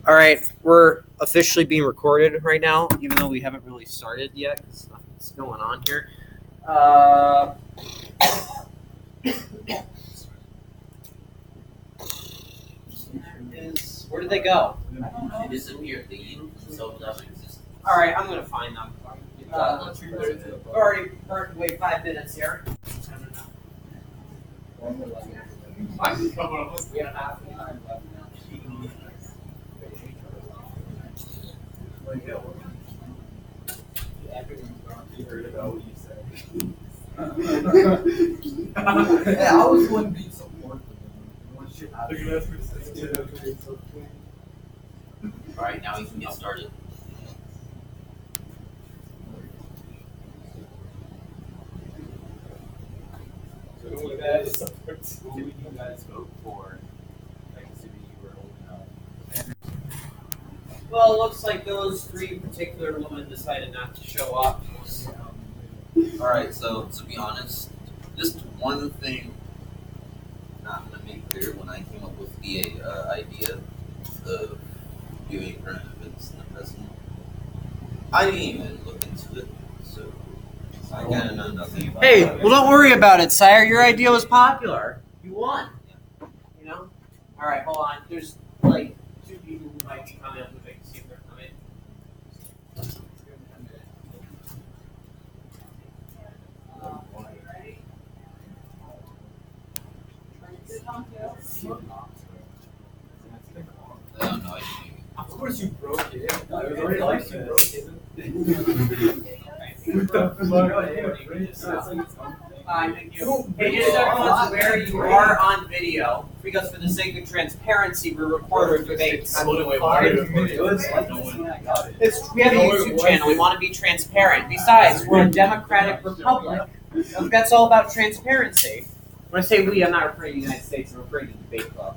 All right, we're officially being recorded right now, even though we haven't really started yet because nothing's going on here. Where did they go? It disappeared. The ink so doesn't exist. All right, I'm gonna find them. We've already burned away 5 minutes here. Yeah, I was one being supportive. Alright, now we can get started. Who do you guys vote for? Like, assuming you were old enough. Well, it looks like those 3 particular women decided not to show up. Alright, so to be honest, just one thing I'm going to make clear when I came up with the idea of doing current events in the present. I didn't even look into it, so I kind of know nothing about Hey, it. well, don't worry about it, sire. Your idea was popular. You won. You know? All right, hold on. There's like 2 people who might be coming up who I can see if they're coming. I don't know. Of course you broke it. I was already like you broke it. Thank you. Hey, just so everyone's aware, you are on video. Because for the sake of transparency, we're recording debates. We have a YouTube channel. We want to be transparent. Besides, we're a democratic republic. That's all about transparency. When I say we, I'm not referring to the United States. I'm referring to the debate club.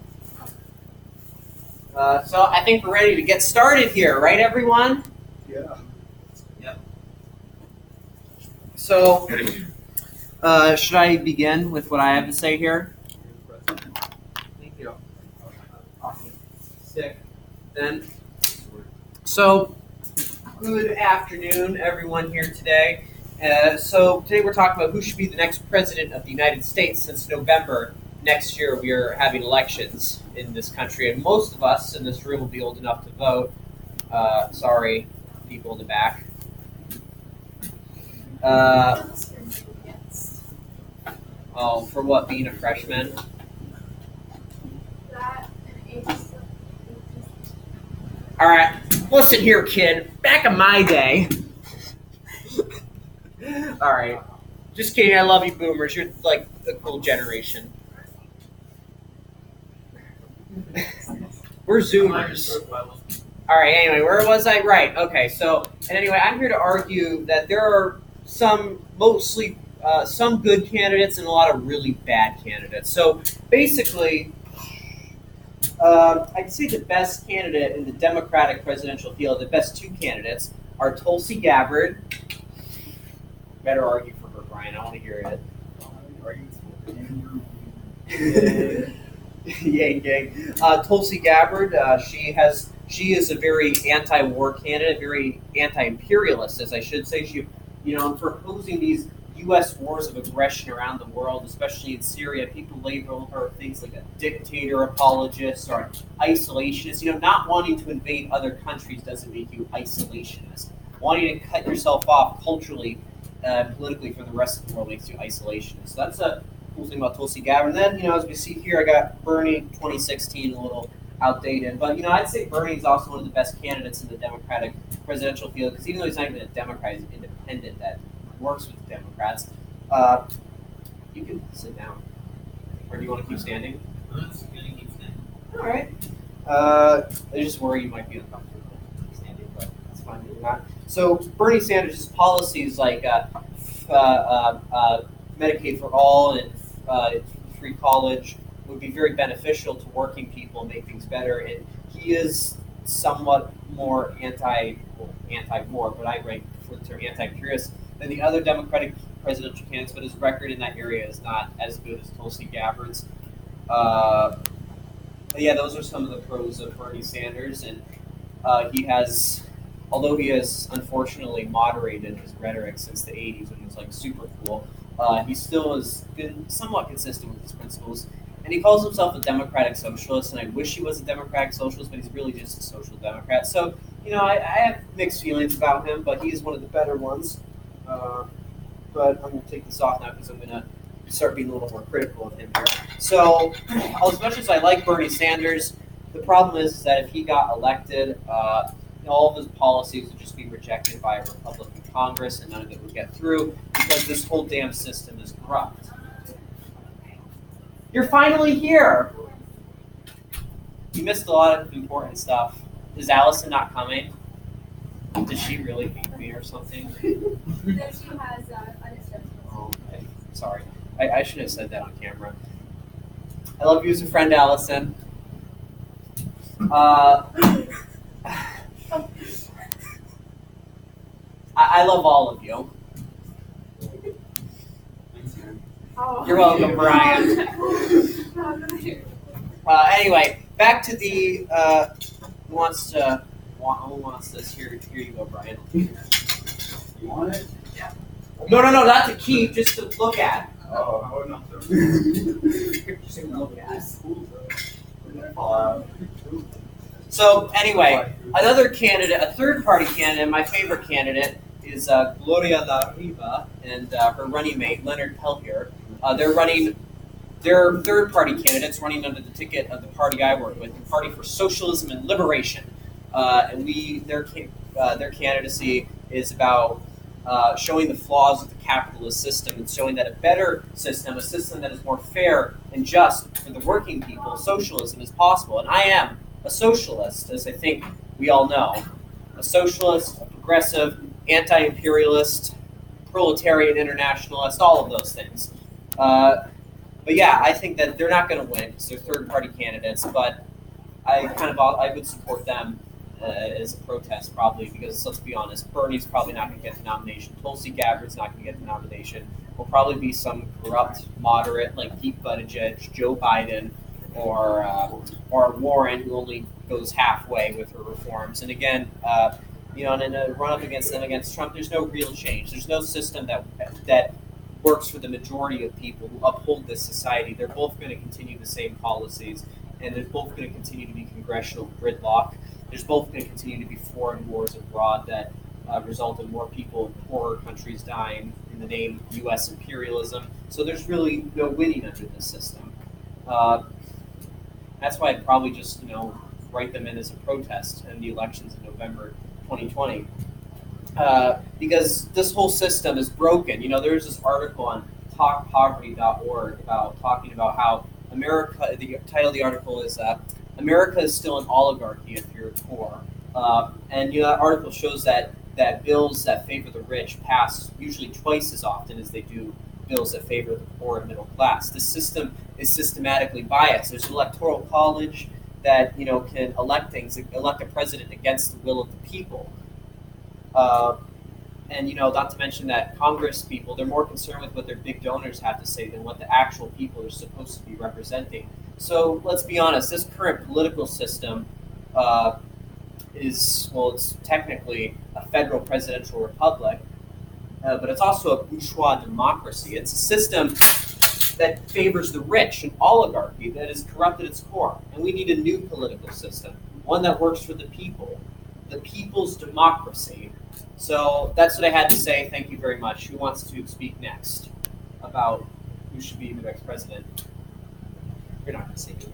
So I think we're ready to get started here, right, everyone? Yeah. Yep. So, should I begin with what I have to say here? Thank you. Awesome. Sick. Then, so good afternoon, everyone here today. So today we're talking about who should be the next president of the United States. Since November next year, we are having elections in this country, and most of us in this room will be old enough to vote. Sorry, people in the back. Oh, for what, being a freshman? All right, listen here, kid. Back in my day. All right, just kidding. I love you, boomers. You're like the cool generation. We're Zoomers. All right. Anyway, where was I? Right. Okay. So, and anyway, I'm here to argue that there are some some good candidates and a lot of really bad candidates. So basically, I'd say the best candidate in the Democratic presidential field, the best 2 candidates, are Tulsi Gabbard. Better argue for her, Brian. I want to hear it. Yang gang. Tulsi Gabbard. She is a very anti-war candidate, very anti-imperialist, as I should say. She, for opposing these U.S. wars of aggression around the world, especially in Syria, people label her things like a dictator apologist or an isolationist. Not wanting to invade other countries doesn't make you isolationist. Wanting to cut yourself off culturally, politically from the rest of the world makes you isolationist. So that's a cool thing about Tulsi Gabbard. And then, as we see here, I got Bernie 2016, a little outdated. But, I'd say Bernie is also one of the best candidates in the Democratic presidential field, because even though he's not even a Democrat, he's an independent that works with the Democrats. You can sit down. Or do you want to keep standing? I'm just going to keep standing. All right. I just worry you might be uncomfortable standing, but that's fine if you're not. So Bernie Sanders' policies like Medicaid for all and free college would be very beneficial to working people and make things better. And he is somewhat more anti-war, but I rank for the term anti-imperialist than the other Democratic presidential candidates, but his record in that area is not as good as Tulsi Gabbard's. yeah, those are some of the pros of Bernie Sanders, and he has, although he has unfortunately moderated his rhetoric since the '80s when he was like super cool, he still has been somewhat consistent with his principles. And he calls himself a democratic socialist, and I wish he was a democratic socialist, but he's really just a social democrat. So, I have mixed feelings about him, but he's one of the better ones. But I'm going to take this off now because I'm going to start being a little more critical of him here. So, as much as I like Bernie Sanders, the problem is that if he got elected, all of his policies would just be rejected by a Republican Congress, and none of it would get through because this whole damn system is corrupt. You're finally here. You missed a lot of important stuff. Is Allison not coming? Did she really hate me or something? That she has unacceptable. Oh, sorry. I should have said that on camera. I love you as a friend, Allison. I love all of you. Oh. You're welcome, Brian. Anyway, back to the who wants this? Here you go, Brian. You want it? No, not to keep, just to look at. Oh, I would not. Just to look at. So anyway, another candidate, a third-party candidate, my favorite candidate is Gloria La Riva and her running mate Leonard Peltier. They're third-party candidates running under the ticket of the party I work with, the Party for Socialism and Liberation. And their candidacy is about showing the flaws of the capitalist system and showing that a better system, a system that is more fair and just for the working people, socialism is possible. And I am a socialist, as I think we all know. A socialist, a progressive, anti-imperialist, proletarian internationalist, all of those things. But yeah, I think that they're not going to win because they're third-party candidates, but I would support them as a protest probably because, let's be honest, Bernie's probably not going to get the nomination. Tulsi Gabbard's not going to get the nomination. Will probably be some corrupt moderate like Pete Buttigieg, Joe Biden, or Warren, who only goes halfway with her reforms. And again, and in a run-up against them against Trump, there's no real change. There's no system that works for the majority of people who uphold this society. They're both going to continue the same policies, and they're both going to continue to be congressional gridlock. There's both going to continue to be foreign wars abroad that result in more people in poorer countries dying in the name of U.S. imperialism. So there's really no winning under this system. That's why I'd probably just write them in as a protest in the elections in November 2020. Because this whole system is broken. There's this article on talkpoverty.org talking about how America, the title of the article is America is still an oligarchy if you're poor. And that article shows that bills that favor the rich pass usually twice as often as they do bills that favor the poor and middle class. The system is systematically biased. There's an electoral college that can elect a president against the will of the people. And not to mention that Congress people, they're more concerned with what their big donors have to say than what the actual people are supposed to be representing. So let's be honest, this current political system it's technically a federal presidential republic, but it's also a bourgeois democracy. It's a system that favors the rich, an oligarchy that is corrupt at its core. And we need a new political system, one that works for the people, the people's democracy. So that's what I had to say. Thank you very much. Who wants to speak next about who should be the next president? You're not going to say it.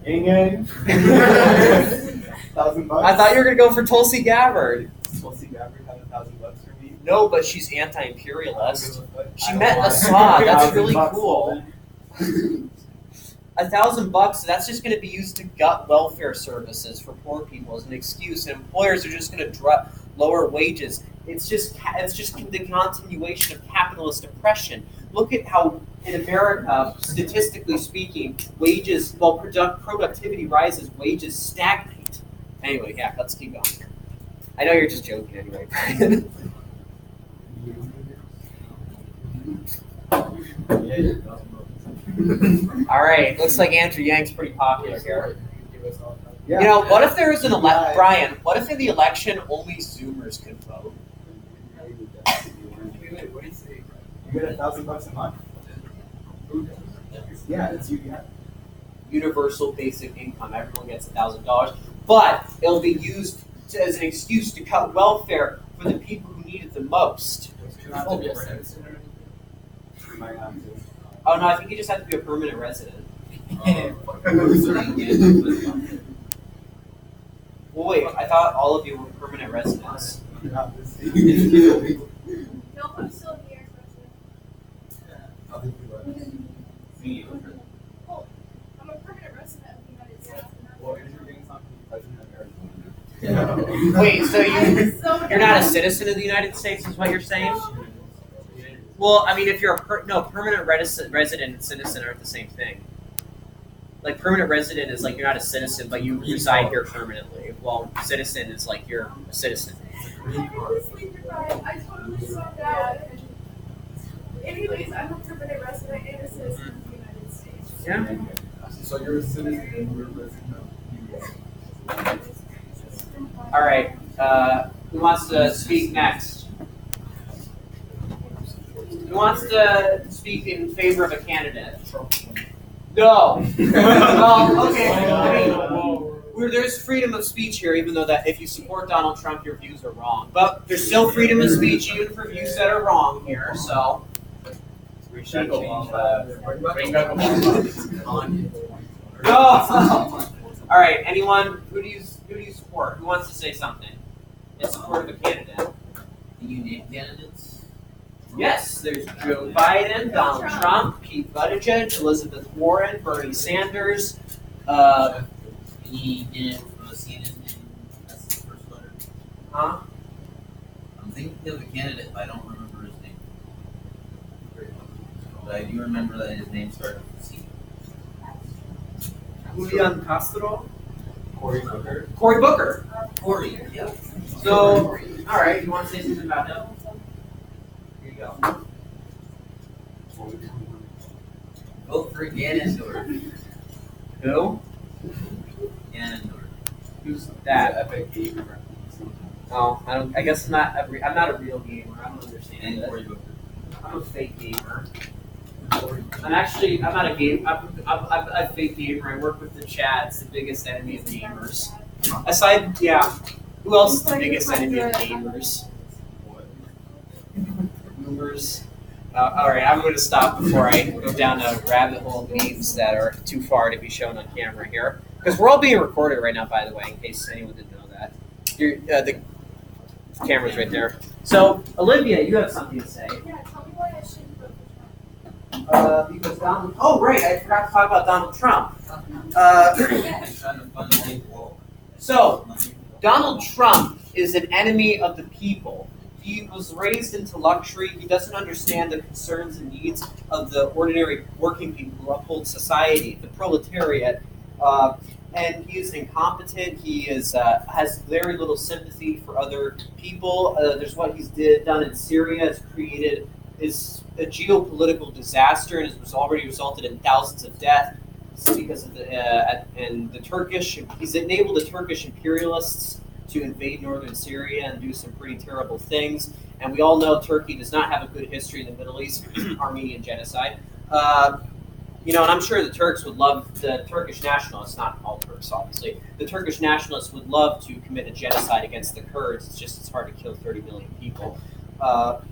Gang. $1,000. I thought you were going to go for Tulsi Gabbard. Tulsi Gabbard had $1,000 for me. No, but she's anti-imperialist. She met Assad. That's really cool. $1,000. That's just going to be used to gut welfare services for poor people as an excuse, and employers are just going to lower wages. It's just the continuation of capitalist oppression. Look at how in America, statistically speaking, wages, while productivity rises, wages stagnate. Anyway, yeah, let's keep going here. I know you're just joking anyway, Brian. All right, looks like Andrew Yang's pretty popular here. US all the time. Yeah. You know, what if there was an election, Brian? What if in the election only Zoomers could vote? Wait, what do you say? You get $1,000 a month. Yeah, it's you. Yeah. Universal basic income. Everyone gets $1,000, but it'll be used as an excuse to cut welfare for the people who need it the most. You don't have to be a citizen or anything? You might have to. Oh no, I think you just have to be a permanent resident. Well, wait, I thought all of you were permanent residents. You have to see. No, I'm still here. Me. Oh, I'm a permanent resident of the United States. Well, if you're getting something, president of Arizona. Wait, so I'm you're not a citizen of the United States, is what you're saying? Well, I mean, if you're permanent resident and citizen aren't the same thing. Like permanent resident is like you're not a citizen, but you reside here permanently. Well, citizen is like you're a citizen. I totally saw that. Anyways, I'm a permanent resident and a citizen of the United States. Yeah. So you're a citizen and we're a resident of the US. All right. Who wants to speak next? Who wants to speak in favor of a candidate? No. Well, okay. I mean, there's freedom of speech here, even though that if you support Donald Trump, your views are wrong. But there's still freedom of speech, even for views that are wrong here. So We should go on no. All right. Anyone? Who do you support? Who wants to say something in support of a candidate? Do you name candidates? Yes, there's Joe Biden, Donald Trump, Pete Buttigieg, Elizabeth Warren, Bernie Sanders. Any in from the CNN name? That's the first letter. Huh? I'm thinking of a candidate, but I don't remember his name. But I do remember that his name started with C. Julian Castro. Cory Booker. Cory Booker. Cory, yeah. So, all right, you want to say something about him? Here you go. Vote for Ganondorf. Who? Ganondorf. Who's that? Epic game. Oh, I don't. I guess I'm not a real gamer. I don't understand And it. Cory Booker. I'm a fake gamer. I'm not a game. I'm a fake gamer. I work with the chat. It's the biggest enemy of gamers. Aside, yeah. Who else is the biggest enemy of gamers? Boomers. All right, I'm going to stop before I go down a rabbit hole of memes that are too far to be shown on camera here. Because we're all being recorded right now, by the way, in case anyone didn't know that. The camera's right there. So, Olivia, you have something to say. Yeah, tell me why I shouldn't vote for Trump. Because Donald. Oh, right, I forgot to talk about Donald Trump. I'm trying to find the link wall. So, Donald Trump is an enemy of the people. He was raised into luxury. He doesn't understand the concerns and needs of the ordinary working people who uphold society, the proletariat. And he is incompetent. He has very little sympathy for other people. There's what he's done in Syria. Has created is a geopolitical disaster and has already resulted in thousands of deaths because of the Turkish. He's enabled the Turkish imperialists to invade northern Syria and do some pretty terrible things. And we all know Turkey does not have a good history in the Middle East, Armenian genocide. And I'm sure the Turks would love, the Turkish nationalists, not all Turks obviously, the Turkish nationalists would love to commit a genocide against the Kurds. It's hard to kill 30 million people. But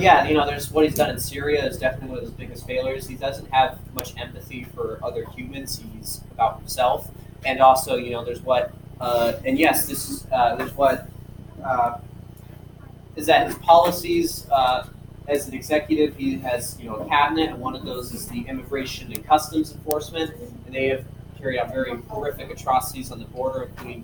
yeah, there's what he's done in Syria is definitely one of his biggest failures. He doesn't have much empathy for other humans. He's about himself. And also, there's what, and yes, this is, there's what, is that his policies, as an executive, he has, a cabinet, and one of those is the Immigration and Customs Enforcement, and they have carried out very horrific atrocities on the border, including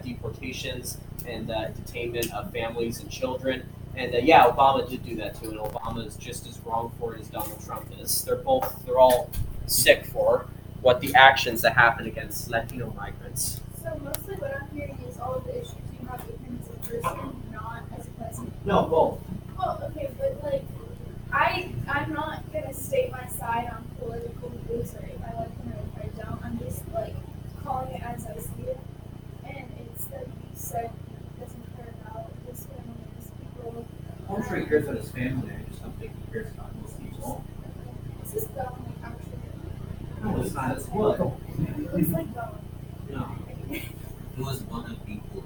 deportations and detainment of families and children. And yeah, Obama did do that too, and Obama is just as wrong for it as Donald Trump is. They're all sick for what the actions that happen against Latino migrants. So mostly what I'm hearing is all of the issues you have with him as a person, not as a president. No, both. Well, okay, but I'm not gonna state my side on political views or if I like him or if I don't. I'm just like said he doesn't care about his family and his people. I'm sure he cares about his family. I just don't think he cares about most people. This is definitely actually. No, it's not. It's good. It's like going. No. It was one of people.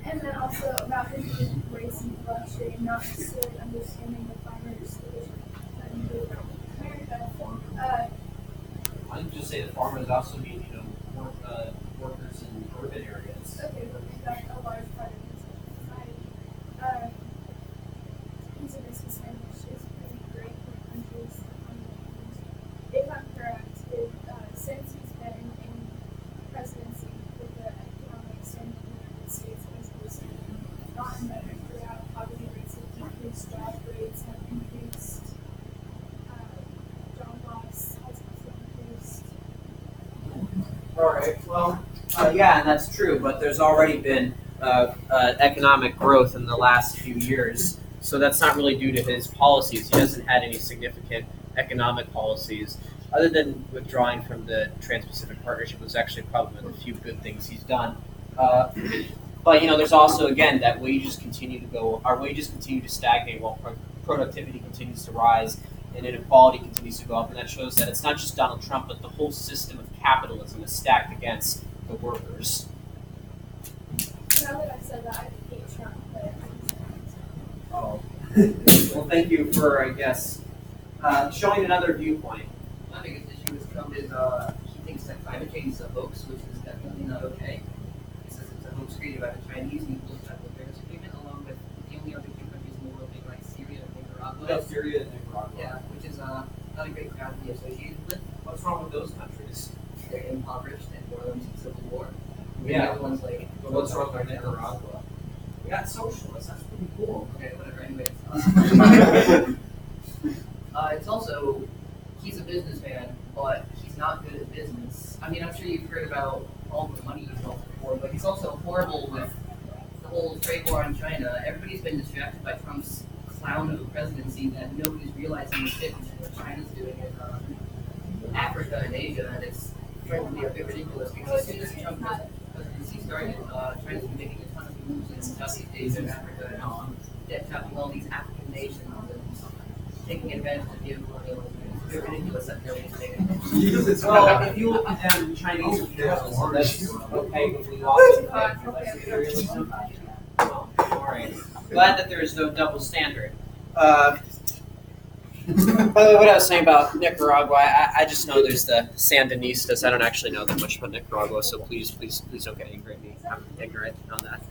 And then also about his race and luxury and not necessarily understanding the farmers' division in America. I would just say the farmers also need, workers in urban areas. Okay, but that's a large part of his society. He's a businessman, which is pretty great for countries. If I'm correct, since he's been in presidency with the economics in the United States, has gotten better throughout. Poverty rates have decreased, job rates have increased, job loss has also increased. All right. Well, yeah, and that's true. But there's already been economic growth in the last few years, so that's not really due to his policies. He hasn't had any significant economic policies, other than withdrawing from the Trans-Pacific Partnership. Was actually probably one of the few good things he's done. But there's also again that wages continue to go. Our wages continue to stagnate while productivity continues to rise, and inequality continues to go up. And that shows that it's not just Donald Trump, but the whole system of capitalism is stacked against the workers. Now that I said that, I hate Trump, but Oh. Well, thank you for, I guess, showing another viewpoint. My biggest issue with Trump is he thinks that climate change is a hoax, which is definitely not okay. He says it's a hoax created by the Chinese, and he pulls back the Paris Agreement, along with the only other two countries in the world being like Syria and Nicaragua. Well, Syria and Nicaragua. Yeah, which is not a great crowd to be associated with. What's wrong with those countries? They're impoverished, and one of them's in civil war. Yeah. The other one's like. But what's wrong with Nicaragua? We got socialists. That's pretty cool. Okay, whatever. Anyways, it's also he's a businessman, but he's not good at business. I mean, I'm sure you've heard about all the money he's lost before, but he's also horrible with the whole trade war on China. Everybody's been distracted by Trump's clown of a presidency that nobody's realizing the shit that China's doing in Africa and Asia, and it's trying to be a bit ridiculous because as soon as Trump presidency started, China's been making a ton of moves in Southeast Asia and Africa and debt trapping all these African nations and taking advantage of geopolitical. It's a bit ridiculous that nobody's taking it. Well, if you look at them Chinese imperialism, that's okay, but we lost less imperialism. Well, all right. Glad that there is no double standard. By the way, what I was saying about Nicaragua, I just know there's the Sandinistas. I don't actually know that much about Nicaragua, so please don't get angry at me. I'm ignorant on that.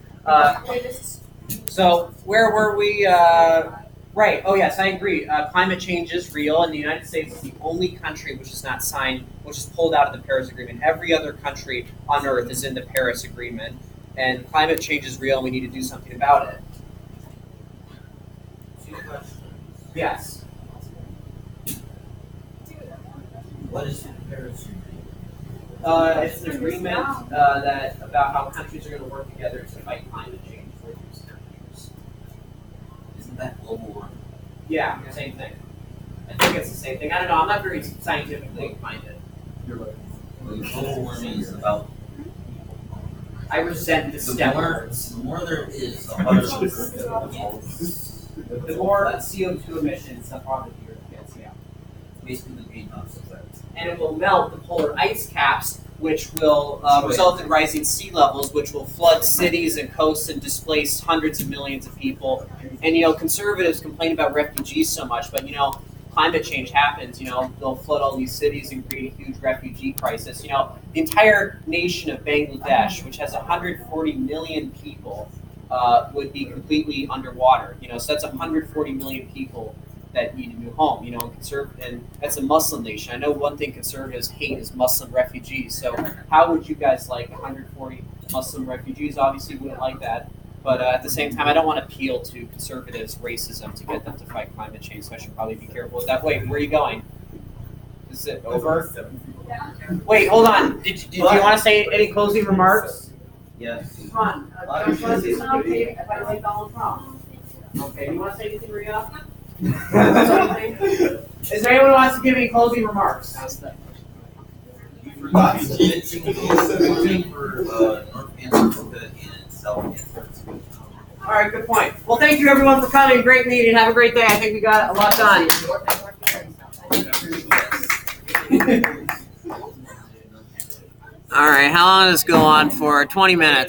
So where were we? Right. Oh yes, I agree. Climate change is real, and the United States is the only country which is not signed, which is pulled out of the Paris Agreement. Every other country on Earth is in the Paris Agreement, and climate change is real, and we need to do something about it. Yes. What is the Paris Agreement? It's an agreement that about how countries are going to work together to fight climate change for reduced temperatures. Isn't that global warming? Yeah, same thing. I think it's the same thing. I don't know. I'm not very scientifically minded. You're right. Global warming is about I resent the the STEM more, words. the more there is, the harder it is. The more CO2 emissions, the harder the Earth gets. Yeah. Basically the greenhouse effect. And it will melt the polar ice caps, which will result in rising sea levels, which will flood cities and coasts and displace hundreds of millions of people. And conservatives complain about refugees so much, but climate change happens. They'll flood all these cities and create a huge refugee crisis. The entire nation of Bangladesh, which has 140 million people, would be completely underwater. So that's 140 million people that need a new home, and that's a Muslim nation. I know one thing conservatives hate is Muslim refugees. So how would you guys like 140 Muslim refugees? Obviously, you wouldn't like that. But at the same time, I don't want to appeal to conservatives' racism to get them to fight climate change. So I should probably be careful with that. Wait, where are you going? Is it over? Wait, hold on. Did you want to say any closing remarks? Yes. Come on. I just want to say something if I like Donald Trump. Okay, you want to say anything, Maria? Is there anyone who wants to give any closing remarks? You forgot. All right, good point. Well, thank you everyone for coming. Great meeting. Have a great day. I think we got a lot done. All right, how long does this go on for? 20 minutes.